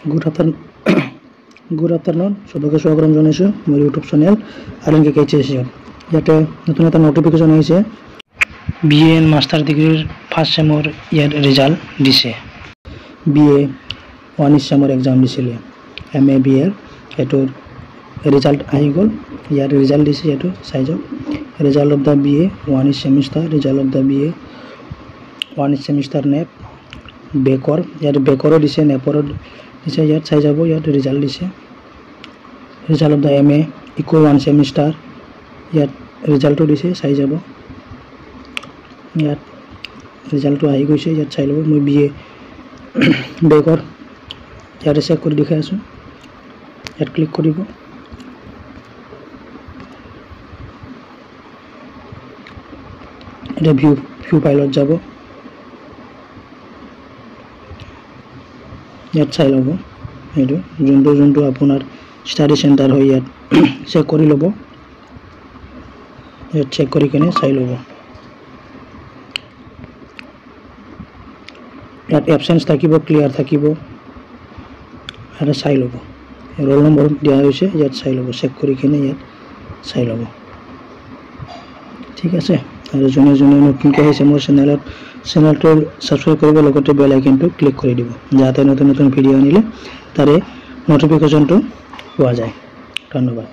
good afternoon সবকে স্বাগতম জনাইছোঁ মোৰ ইউটিউব চেনেল আলংকি KHS ইয়াতে নতুন এটা নোটিফিকেশ্যন আহিছে BA এণ্ড মাষ্টাৰ ডিগ্ৰীৰ ফাৰ্ষ্ট চেমৰ ইয়াৰ ৰিজাল্ট দিছে BA 1 চেমৰ এক্সাম দিছিলে MA BA এটোৰ ৰিজাল্ট আহি গ'ল ইয়াৰ ৰিজাল্ট দিছে এটো চাই যাওক result of the BA 1 semester result of the BA 1 semester NEP বেকৰ ইয়াৰ বেকৰো দিছে নেপৰো দিছে ইয়াত চাই যাব ইয়াত ৰিজাল্ট দিছে result of the MA eco 1 semester ইয়াত ৰিজাল্টটো দিছে চাই যাব ইয়াত ৰিজাল্টটো আহি গৈছে ইয়াত চাই লব মই BA বেকৰ ইয়াত চেক কৰি দেখাই আছো ইয়াত ক্লিক কৰিব এটা ভিউ ফাইলত যাব ইয়াত চাই লব এইটো যোনটো আপোনাৰ ষ্টাডি চেণ্টাৰ হয় ইয়াত চেক কৰি লব ইয়াত চেক কৰি কিনে চাই লব ইয়াত এবসেন্স থাকিব ক্লিয়াৰ থাকিব আৰু চাই লব ৰোল নম্বৰ দিয়া হৈছে ইয়াত চাই লব চেক কৰি কিনে ইয়াত চাই লব ঠিক আছে আৰু যোনে নতুনকৈ আহিছে মোৰ চেনেলটো সাবস্ক্ৰাইব কৰিব লগতে বেল আইকনটো ক্লিক কৰি দিব যাতে নতুন ভিডিঅ আনিলে তাৰে নোটিফিকেশ্যনটো পোৱা যায় ধন্যবাদ